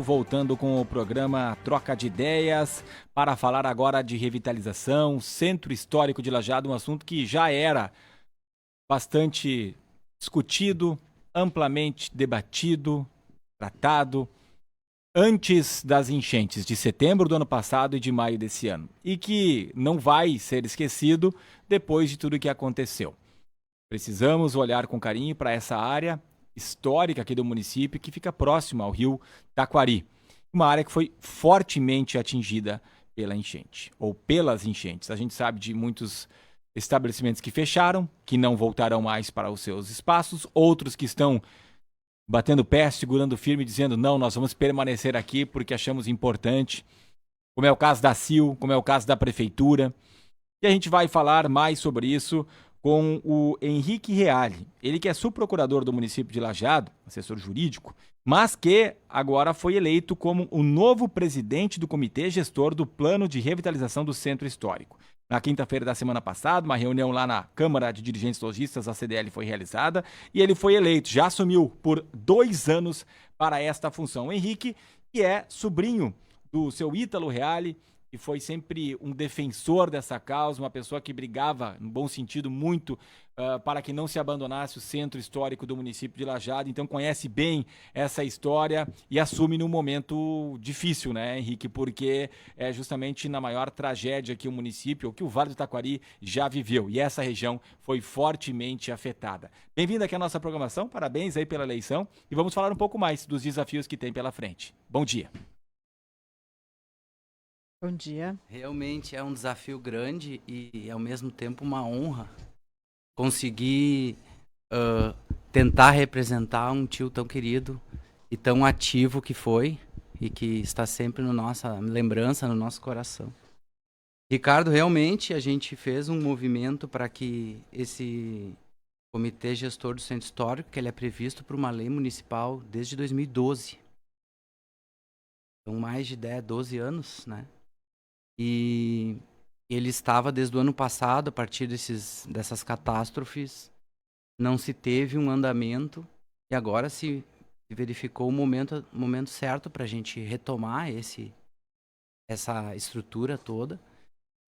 Voltando com o programa Troca de Ideias para falar agora de revitalização, Centro Histórico de Lajeado, um assunto que já era bastante discutido, amplamente debatido, tratado antes das enchentes de setembro do ano passado e de maio desse ano, e que não vai ser esquecido depois de tudo que aconteceu. Precisamos olhar com carinho para essa área histórica aqui do município que fica próxima ao rio Taquari. Uma área que foi fortemente atingida pela enchente, ou pelas enchentes. A gente sabe de muitos estabelecimentos que fecharam, que não voltarão mais para os seus espaços, outros que estão batendo pé, segurando firme, dizendo não, nós vamos permanecer aqui porque achamos importante, como é o caso da CIL, como é o caso da Prefeitura. E a gente vai falar mais sobre isso com o Henrique Reale, ele que é subprocurador do município de Lajeado, assessor jurídico, mas que agora foi eleito como o novo presidente do comitê gestor do Plano de Revitalização do Centro Histórico. Na quinta-feira da semana passada, uma reunião lá na Câmara de Dirigentes Lojistas, a CDL, foi realizada e ele foi eleito, já assumiu por 2 anos para esta função. O Henrique, que é sobrinho do seu Ítalo Reale, que foi sempre um defensor dessa causa, uma pessoa que brigava, no bom sentido, muito para que não se abandonasse o centro histórico do município de Lajeado. Então conhece bem essa história e assume num momento difícil, né, Henrique? Porque é justamente na maior tragédia que o município, ou que o Vale do Taquari já viveu. E essa região foi fortemente afetada. Bem-vindo aqui à nossa programação, parabéns aí pela eleição. E vamos falar um pouco mais dos desafios que tem pela frente. Bom dia. Bom dia. Realmente é um desafio grande e, ao mesmo tempo, uma honra conseguir tentar representar um tio tão querido e tão ativo que foi e que está sempre na nossa lembrança, no nosso coração. Ricardo, realmente a gente fez um movimento para que esse comitê gestor do Centro Histórico, que ele é previsto por uma lei municipal desde 2012. São mais de 12 anos, né? E ele estava desde o ano passado, a partir dessas catástrofes, não se teve um andamento e agora se verificou o momento certo para a gente retomar essa estrutura toda.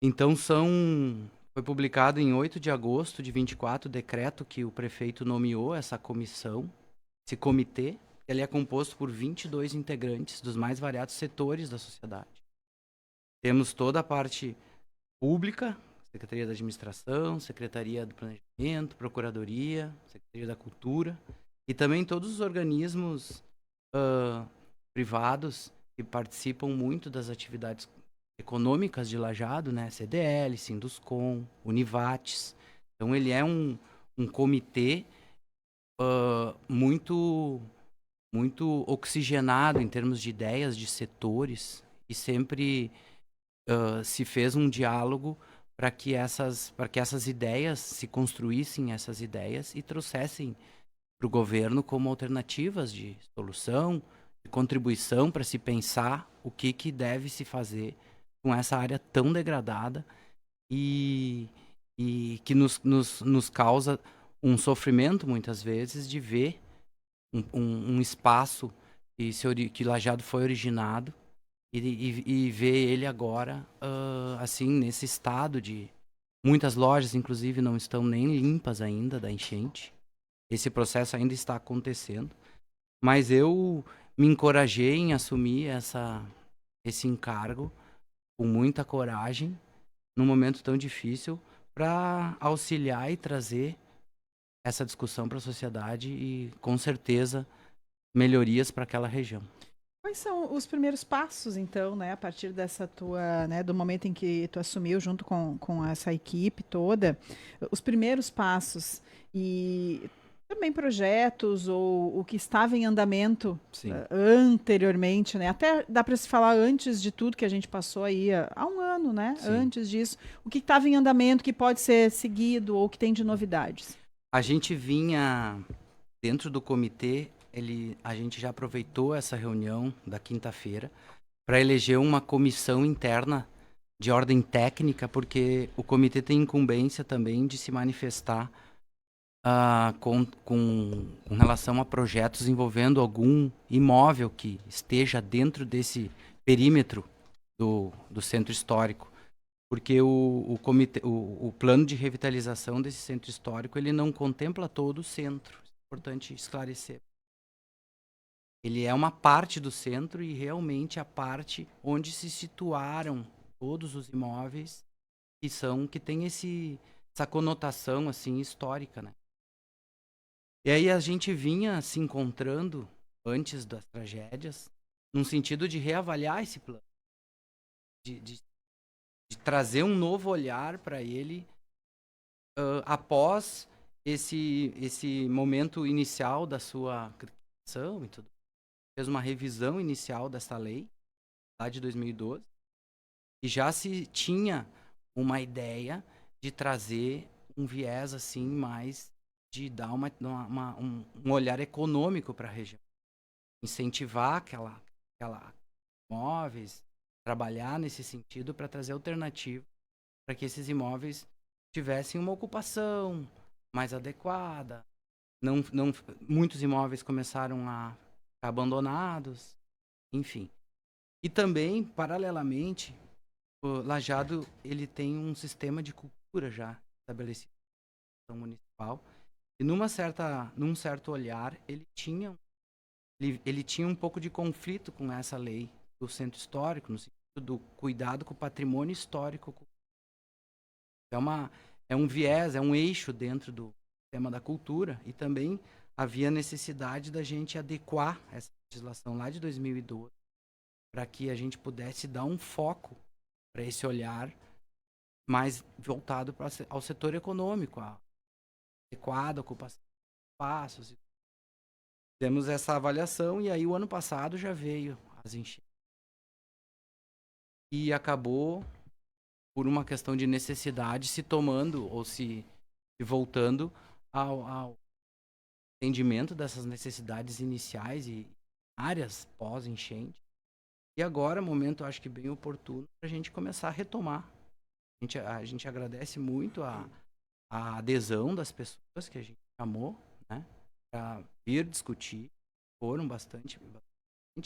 Então foi publicado em 8 de agosto de 24 o decreto que o prefeito nomeou essa comissão, esse comitê. Ele é composto por 22 integrantes dos mais variados setores da sociedade. Temos toda a parte pública, Secretaria da Administração, Secretaria do Planejamento, Procuradoria, Secretaria da Cultura, e também todos os organismos privados que participam muito das atividades econômicas de Lajeado, né? CDL, Sinduscom, Univates. Então ele é um comitê muito oxigenado em termos de ideias, de setores, e sempre se fez um diálogo para que essas ideias se construíssem, essas ideias, e trouxessem para o governo como alternativas de solução, de contribuição para se pensar o que deve se fazer com essa área tão degradada e que nos causa um sofrimento, muitas vezes, de ver um espaço que Lajeado foi originado e ver ele agora, assim, nesse estado de... Muitas lojas, inclusive, não estão nem limpas ainda da enchente. Esse processo ainda está acontecendo. Mas eu me encorajei em assumir esse encargo com muita coragem, num momento tão difícil, para auxiliar e trazer essa discussão para a sociedade e, com certeza, melhorias para aquela região. Quais são os primeiros passos, então, né, a partir dessa tua, né, do momento em que tu assumiu junto com essa equipe toda, os primeiros passos e também projetos ou o que estava em andamento anteriormente, né? Até dá para se falar antes de tudo que a gente passou aí há um ano, né? Sim. Antes disso, o que estava em andamento que pode ser seguido ou que tem de novidades? A gente vinha dentro do comitê. A gente já aproveitou essa reunião da quinta-feira para eleger uma comissão interna de ordem técnica, porque o comitê tem incumbência também de se manifestar com relação a projetos envolvendo algum imóvel que esteja dentro desse perímetro do centro histórico. Porque o plano de revitalização desse centro histórico, ele não contempla todo o centro. É importante esclarecer. Ele é uma parte do centro e realmente a parte onde se situaram todos os imóveis que tem essa conotação assim histórica, né? E aí a gente vinha se encontrando antes das tragédias, num sentido de reavaliar esse plano, de trazer um novo olhar para ele após esse momento inicial da sua criação e tudo. Fez uma revisão inicial dessa lei, lá de 2012, e já se tinha uma ideia de trazer um viés assim mais de dar um olhar econômico para a região, incentivar aquela imóveis, trabalhar nesse sentido para trazer alternativa para que esses imóveis tivessem uma ocupação mais adequada. Muitos imóveis começaram a ficar abandonados, enfim. E também, paralelamente, o Lajeado ele tem um sistema de cultura já estabelecido na municipal. E num certo olhar, ele tinha um pouco de conflito com essa lei do centro histórico, no sentido do cuidado com o patrimônio histórico. É um viés, é um eixo dentro do tema da cultura, e também havia necessidade da gente adequar essa legislação lá de 2012 para que a gente pudesse dar um foco para esse olhar mais voltado ao setor econômico, a adequada ocupação de espaços. Temos essa avaliação, e aí o ano passado já veio as enchentes. E acabou, por uma questão de necessidade, se tomando ou se voltando ao entendimento dessas necessidades iniciais e áreas pós-enchente. E agora, momento, acho que bem oportuno para a gente começar a retomar. A gente agradece muito a adesão das pessoas que a gente chamou, né, para vir discutir. Foram bastante.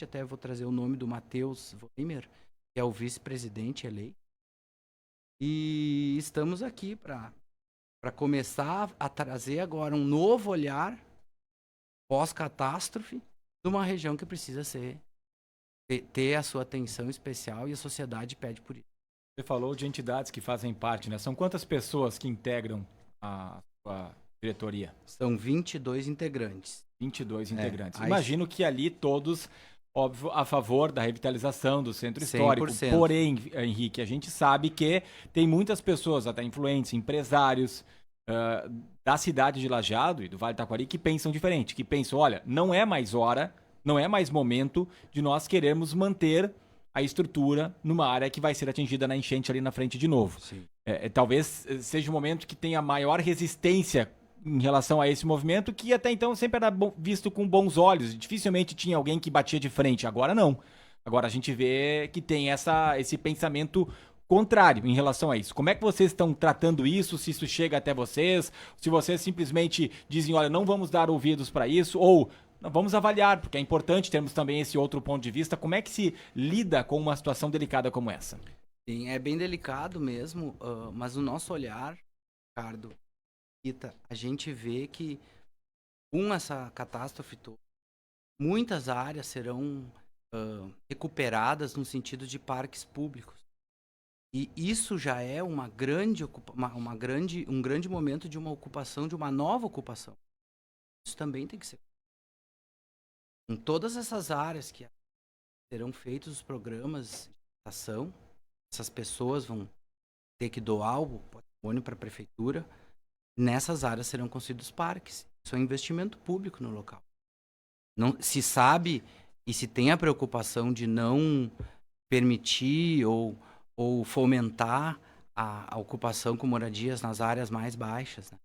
Até vou trazer o nome do Matheus Weimer, que é o vice-presidente eleito. E estamos aqui para começar a trazer agora um novo olhar pós-catástrofe de uma região que precisa ter a sua atenção especial, e a sociedade pede por isso. Você falou de entidades que fazem parte, né? São quantas pessoas que integram a sua diretoria? São 22 integrantes. 22 integrantes. Imagino que ali todos, óbvio, a favor da revitalização do centro histórico. 100%. Porém, Henrique, a gente sabe que tem muitas pessoas, até influentes, empresários da cidade de Lajeado e do Vale do Taquari, que pensam diferente, que pensam, olha, não é mais hora, não é mais momento de nós querermos manter a estrutura numa área que vai ser atingida na enchente ali na frente de novo. Talvez seja o momento que tenha maior resistência em relação a esse movimento, que até então sempre era visto com bons olhos. Dificilmente tinha alguém que batia de frente. Agora não. Agora a gente vê que tem esse pensamento contrário em relação a isso. Como é que vocês estão tratando isso? Se isso chega até vocês? Se vocês simplesmente dizem, olha, não vamos dar ouvidos para isso? Ou vamos avaliar, porque é importante termos também esse outro ponto de vista. Como é que se lida com uma situação delicada como essa? Sim, é bem delicado mesmo, mas o nosso olhar, Ricardo, a gente vê que com essa catástrofe toda, muitas áreas serão recuperadas no sentido de parques públicos. E isso já é um grande momento de uma ocupação, de uma nova ocupação. Isso também tem que ser. Em todas essas áreas que serão feitos os programas de ação, essas pessoas vão ter que doar o patrimônio para a prefeitura. Nessas áreas serão construídos parques. Isso é um investimento público no local. Não se sabe e se tem a preocupação de não permitir ou fomentar a ocupação com moradias nas áreas mais baixas, né?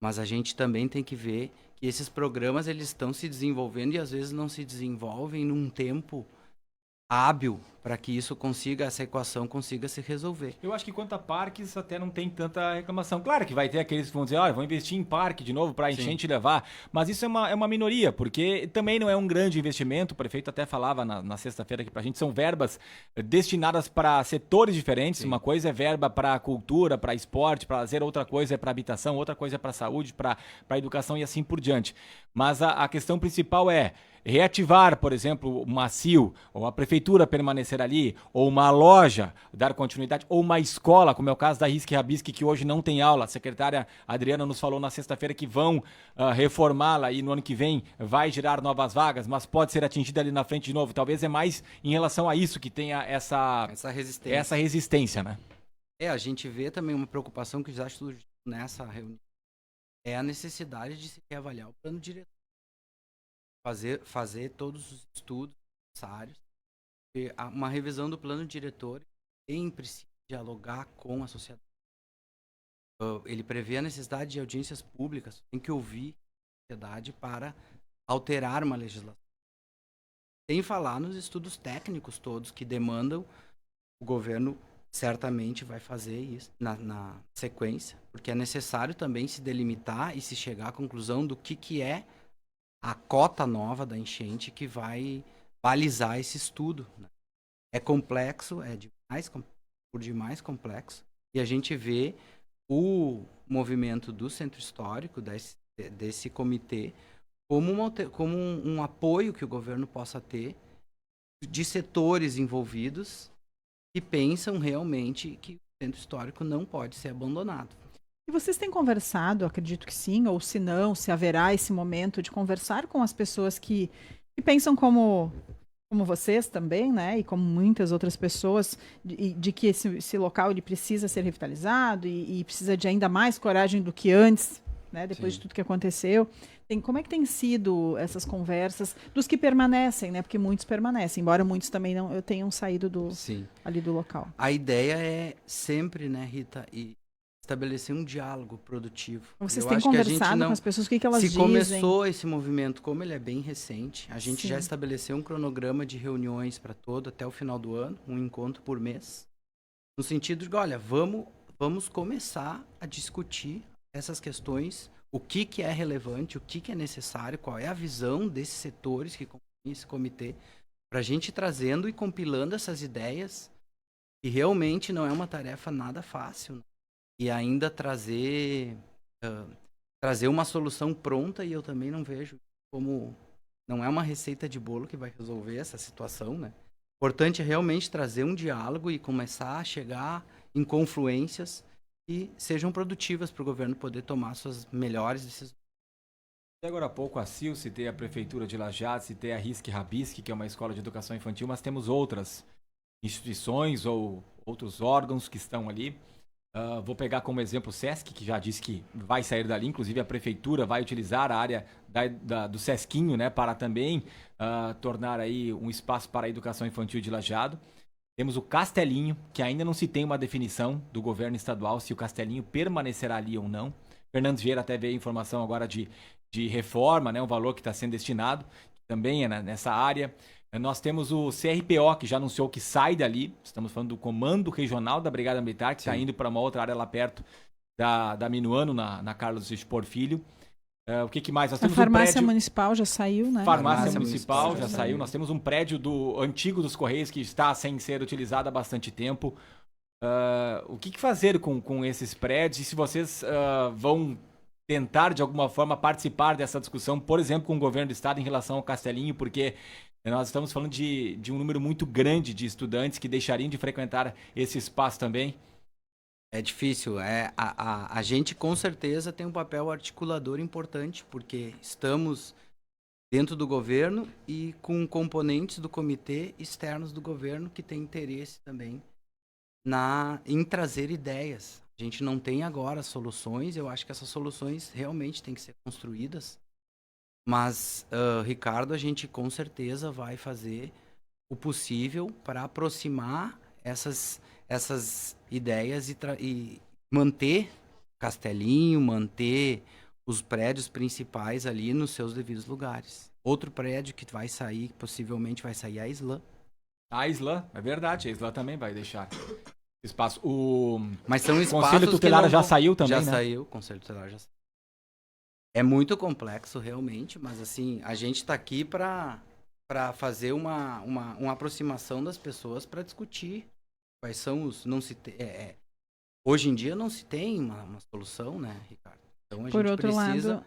Mas a gente também tem que ver que esses programas eles estão se desenvolvendo e às vezes não se desenvolvem num tempo hábil para que essa equação consiga se resolver. Eu acho que quanto a parques até não tem tanta reclamação. Claro que vai ter aqueles que vão dizer, olha, vão investir em parque de novo para enchente levar, mas isso é uma minoria, porque também não é um grande investimento. O prefeito até falava na sexta-feira aqui pra gente, são verbas destinadas para setores diferentes. Sim. Uma coisa é verba para cultura, para esporte, para lazer, outra coisa é para habitação, outra coisa é para saúde, para educação e assim por diante. Mas a questão principal é reativar, por exemplo, uma CIL, ou a prefeitura permanecer ali, ou uma loja dar continuidade, ou uma escola, como é o caso da Risque Rabisque, que hoje não tem aula. A secretária Adriana nos falou na sexta-feira que vão reformá-la e no ano que vem vai gerar novas vagas, mas pode ser atingida ali na frente de novo. Talvez é mais em relação a isso que tenha essa resistência, né? A gente vê também uma preocupação que já surgiu nessa reunião, é a necessidade de se reavaliar o plano diretor. Fazer todos os estudos necessários. Uma revisão do plano diretor sempre precisa dialogar com a sociedade. Ele prevê a necessidade de audiências públicas, tem que ouvir a sociedade para alterar uma legislação. Sem falar nos estudos técnicos todos que demandam, o governo certamente vai fazer isso na sequência, porque é necessário também se delimitar e se chegar à conclusão do que é a cota nova da enchente que vai balizar esse estudo. Né? É complexo, por demais complexo, e a gente vê o movimento do Centro Histórico, desse comitê, como um apoio que o governo possa ter de setores envolvidos que pensam realmente que o Centro Histórico não pode ser abandonado. E vocês têm conversado, acredito que sim, ou se não, se haverá esse momento de conversar com as pessoas que pensam como vocês também, né? E como muitas outras pessoas, de que esse local ele precisa ser revitalizado e precisa de ainda mais coragem do que antes, né? Depois de tudo que aconteceu. Como é que tem sido essas conversas dos que permanecem, né? Porque muitos permanecem, embora muitos também não tenham saído ali do local. A ideia é sempre, né, Rita, estabelecer um diálogo produtivo. Vocês têm conversado com as pessoas, o que elas dizem? Se começou esse movimento, como ele é bem recente, a gente já estabeleceu um cronograma de reuniões para até o final do ano, um encontro por mês, no sentido de, olha, vamos começar a discutir essas questões, o que é relevante, o que é necessário, qual é a visão desses setores que compõem esse comitê, para a gente ir trazendo e compilando essas ideias, e realmente não é uma tarefa nada fácil, né? E ainda trazer uma solução pronta, e eu também não vejo como... Não é uma receita de bolo que vai resolver essa situação, né? Importante é realmente trazer um diálogo e começar a chegar em confluências que sejam produtivas para o governo poder tomar suas melhores decisões. Agora há pouco a CIL, citei a Prefeitura de Lajeado, citei a Risque Rabisque, que é uma escola de educação infantil, mas temos outras instituições ou outros órgãos que estão ali. Vou pegar como exemplo o Sesc, que já disse que vai sair dali, inclusive a prefeitura vai utilizar a área do Sesquinho, né, para também tornar aí um espaço para a educação infantil de Lajeado. Temos o Castelinho, que ainda não se tem uma definição do governo estadual se o Castelinho permanecerá ali ou não. Fernando Vieira até veio a informação agora de reforma, né, um valor que está sendo destinado, que também é nessa área. Nós temos o CRPO, que já anunciou que sai dali. Estamos falando do Comando Regional da Brigada Militar, que está indo para uma outra área lá perto da Minuano, na Carlos Expor Filho. O que mais? Nós temos a farmácia municipal já saiu, né? Farmácia municipal já saiu. Nós temos um prédio antigo dos Correios que está sem ser utilizado há bastante tempo. O que fazer com esses prédios? E se vocês vão tentar, de alguma forma, participar dessa discussão, por exemplo, com o governo do estado em relação ao Castelinho, porque nós estamos falando de um número muito grande de estudantes que deixariam de frequentar esse espaço também. É difícil. A gente, com certeza, tem um papel articulador importante, porque estamos dentro do governo e com componentes do comitê externos do governo que têm interesse também em trazer ideias. A gente não tem agora soluções, eu acho que essas soluções realmente têm que ser construídas. Mas, Ricardo, a gente com certeza vai fazer o possível para aproximar essas ideias e manter Castelinho, manter os prédios principais ali nos seus devidos lugares. Outro prédio que vai sair, possivelmente vai sair a Islã, A Islã, é verdade, a Islã também vai deixar espaço. Mas são O espaços Conselho que Tutelar não já vão- saiu também, Já né? saiu, o Conselho Tutelar já saiu. É muito complexo, realmente, mas assim, a gente está aqui para fazer uma aproximação das pessoas para discutir quais são os... Não se te- hoje em dia não se tem uma solução, né, Ricardo? Então Por outro lado,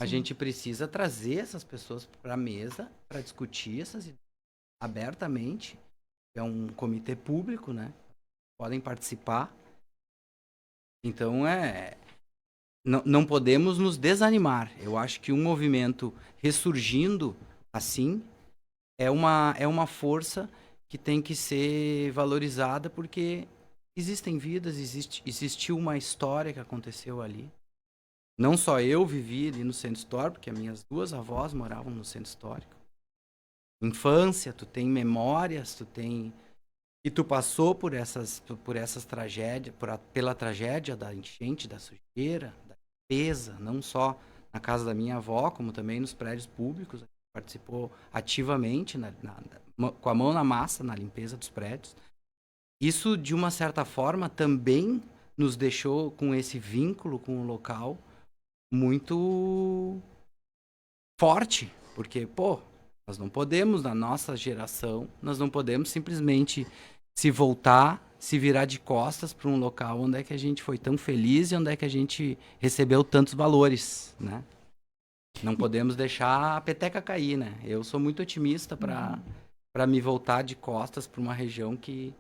a sim. gente precisa trazer essas pessoas para a mesa para discutir essas ideias abertamente. É um comitê público, né? Podem participar. Então não podemos nos desanimar. Eu acho que um movimento ressurgindo assim é uma força que tem que ser valorizada porque existem vidas, existiu uma história que aconteceu ali. Não só eu vivi ali no centro histórico, porque as minhas duas avós moravam no centro histórico. Infância, tu tem memórias, e tu passou por essas tragédias, pela tragédia da enchente, da sujeira, da limpeza, não só na casa da minha avó, como também nos prédios públicos. Participou ativamente, com a mão na massa, na limpeza dos prédios. Isso, de uma certa forma, também nos deixou com esse vínculo com o local muito forte, porque, pô, nós não podemos, na nossa geração, nós não podemos simplesmente se voltar, se virar de costas para um local onde é que a gente foi tão feliz e onde é que a gente recebeu tantos valores, né? Não podemos deixar a peteca cair, né? Eu sou muito otimista para me voltar de costas para uma região que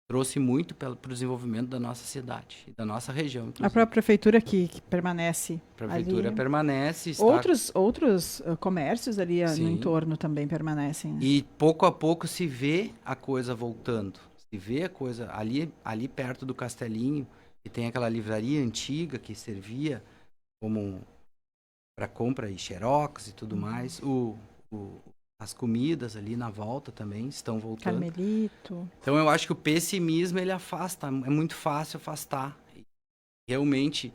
trouxe muito para o desenvolvimento da nossa cidade e da nossa região, A inclusive. própria prefeitura que permanece A prefeitura ali. permanece, está... Outros comércios ali no Sim. entorno também permanecem. Né? E pouco a pouco se vê a coisa voltando. Se vê a coisa ali perto do Castelinho, que tem aquela livraria antiga que servia como para compra e xerox e tudo mais. As comidas ali na volta também estão voltando. Carmelito. Então eu acho que o pessimismo ele afasta, é muito fácil afastar. Realmente,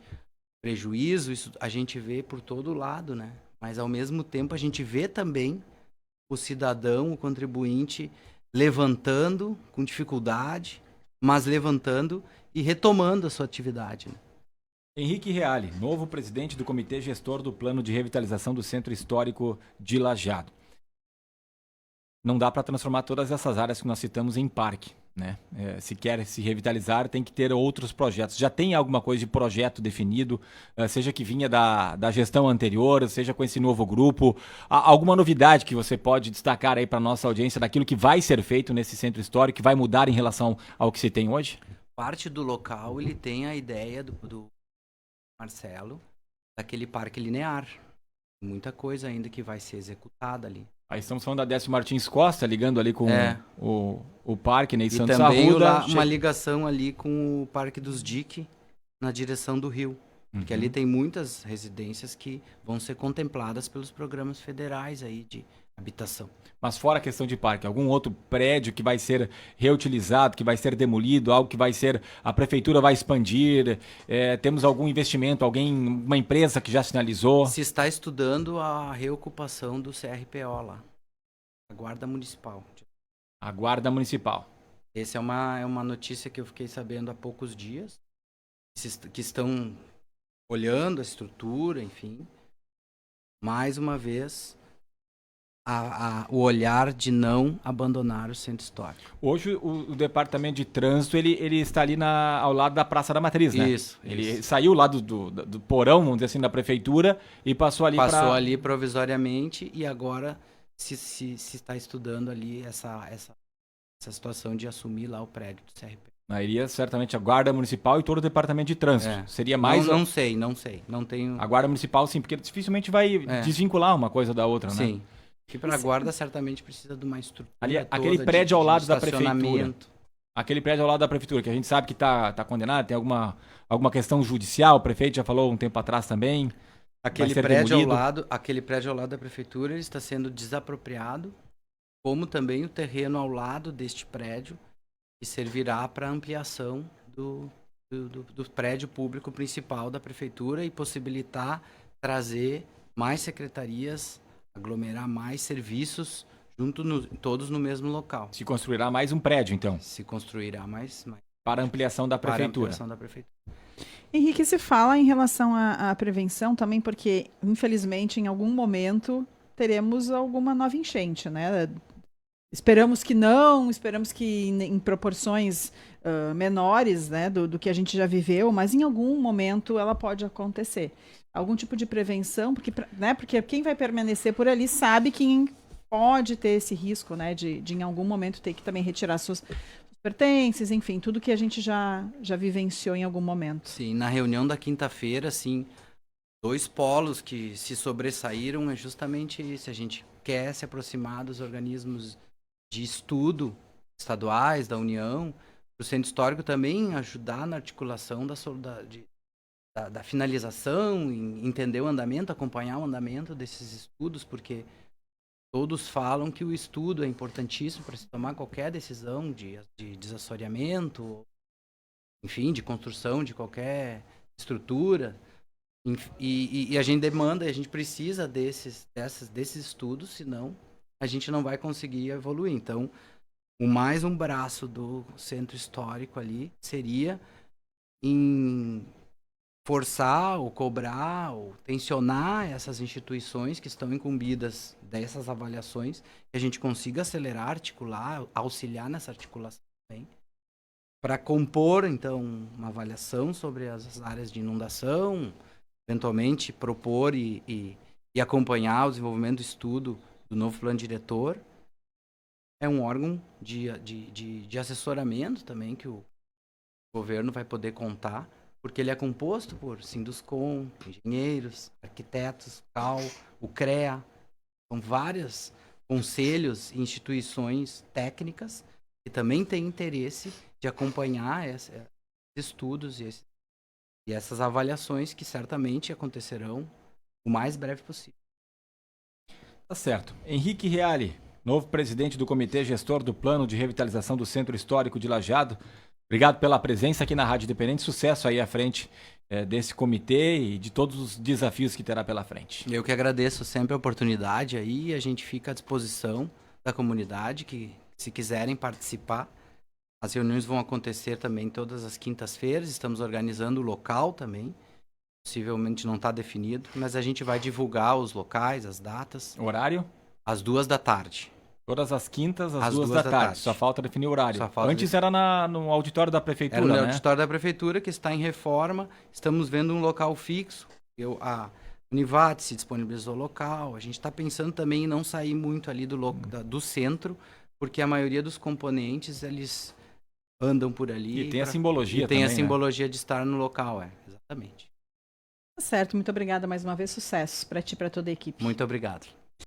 prejuízo, isso a gente vê por todo lado, né? Mas ao mesmo tempo a gente vê também o cidadão, o contribuinte, levantando com dificuldade, mas levantando e retomando a sua atividade. Né? Henrique Reale, novo presidente do Comitê Gestor do Plano de Revitalização do Centro Histórico de Lajeado. Não dá para transformar todas essas áreas que nós citamos em parque. Né? Se quer se revitalizar, tem que ter outros projetos. Já tem alguma coisa de projeto definido, seja que vinha da gestão anterior, seja com esse novo grupo. Alguma novidade que você pode destacar aí para nossa audiência daquilo que vai ser feito nesse centro histórico, que vai mudar em relação ao que se tem hoje? Parte do local, ele tem a ideia do Marcelo, daquele parque linear. Muita coisa ainda que vai ser executada ali. Aí estamos falando da Décio Martins Costa, ligando ali com o parque, né? E Santos também Arruda. uma ligação ali com o Parque dos Dique, na direção do Rio. Porque ali tem muitas residências que vão ser contempladas pelos programas federais aí de habitação. Mas fora a questão de parque, algum outro prédio que vai ser reutilizado, que vai ser demolido, algo que vai ser... A prefeitura vai expandir, temos algum investimento, uma empresa que já sinalizou? Se está estudando a reocupação do CRPO lá, a Guarda Municipal. A Guarda Municipal. Essa é uma notícia que eu fiquei sabendo há poucos dias, que estão olhando a estrutura, enfim. Mais uma vez... o olhar de não abandonar o centro histórico. Hoje o departamento de trânsito ele está ali ao lado da Praça da Matriz, né? Isso. Ele saiu lá do porão, vamos dizer assim, da prefeitura e passou ali ali provisoriamente e agora se está estudando ali essa situação de assumir lá o prédio do CRP. Iria certamente a Guarda Municipal e todo o departamento de trânsito. Seria mais... Não sei. Não tenho... A Guarda Municipal, sim, porque dificilmente vai desvincular uma coisa da outra, né? Sim. Que para a guarda certamente precisa de uma estrutura. Ali, aquele prédio ao lado da prefeitura. Aquele prédio ao lado da prefeitura, que a gente sabe que tá condenado, tem alguma questão judicial, o prefeito já falou um tempo atrás também. Aquele prédio ao lado da prefeitura ele está sendo desapropriado, como também o terreno ao lado deste prédio, que servirá para ampliação do prédio público principal da prefeitura e possibilitar trazer mais secretarias, aglomerar mais serviços todos no mesmo local. Se construirá mais um prédio, então, Se construirá mais para ampliação da para a prefeitura. ampliação da prefeitura. Henrique, se fala em relação à prevenção também, porque, infelizmente, em algum momento teremos alguma nova enchente, né? Esperamos que não, esperamos que em proporções menores, né, do que a gente já viveu, mas em algum momento ela pode acontecer. Algum tipo de prevenção, porque quem vai permanecer por ali sabe que pode ter esse risco, né, de em algum momento ter que também retirar seus pertences, enfim, tudo que a gente já vivenciou em algum momento. Sim, na reunião da quinta-feira, assim, 2 polos que se sobressaíram é justamente isso. A gente quer se aproximar dos organismos de estudo estaduais, da União, para o Centro Histórico também ajudar na articulação da finalização, entender o andamento, acompanhar o andamento desses estudos, porque todos falam que o estudo é importantíssimo para se tomar qualquer decisão de desassoreamento, enfim, de construção de qualquer estrutura. E a gente demanda, a gente precisa desses estudos, senão a gente não vai conseguir evoluir. Então, mais um braço do Centro Histórico ali seria em forçar ou cobrar ou tensionar essas instituições que estão incumbidas dessas avaliações, que a gente consiga acelerar, articular, auxiliar nessa articulação também, para compor, então, uma avaliação sobre as áreas de inundação, eventualmente propor e acompanhar o desenvolvimento do estudo do novo plano diretor. É um órgão de assessoramento também que o governo vai poder contar, porque ele é composto por Sinduscom, engenheiros, arquitetos, CAL, o CREA. São vários conselhos e instituições técnicas que também têm interesse de acompanhar esses estudos e essas avaliações que certamente acontecerão o mais breve possível. Tá certo. Henrique Reale, novo presidente do Comitê Gestor do Plano de Revitalização do Centro Histórico de Lajeado. Obrigado pela presença aqui na Rádio Independente. Sucesso aí à frente desse comitê e de todos os desafios que terá pela frente. Eu que agradeço sempre a oportunidade aí. A gente fica à disposição da comunidade que, se quiserem participar. As reuniões vão acontecer também todas as quintas-feiras. Estamos organizando o local também. Possivelmente não está definido, mas a gente vai divulgar os locais, as datas. Horário? Às 2h. Todas as quintas, às 2 Às da 2 da tarde. tarde. Só falta definir o horário. Só falta Antes era no auditório da prefeitura, Era no né? auditório da prefeitura, que está em reforma. Estamos vendo um local fixo. A Univat se disponibilizou o local. A gente está pensando também em não sair muito ali do centro, porque a maioria dos componentes, eles andam por ali. E tem a simbologia e tem também, a simbologia de estar no local, exatamente. Tá certo, muito obrigada mais uma vez, sucesso para ti e para toda a equipe. Muito obrigado.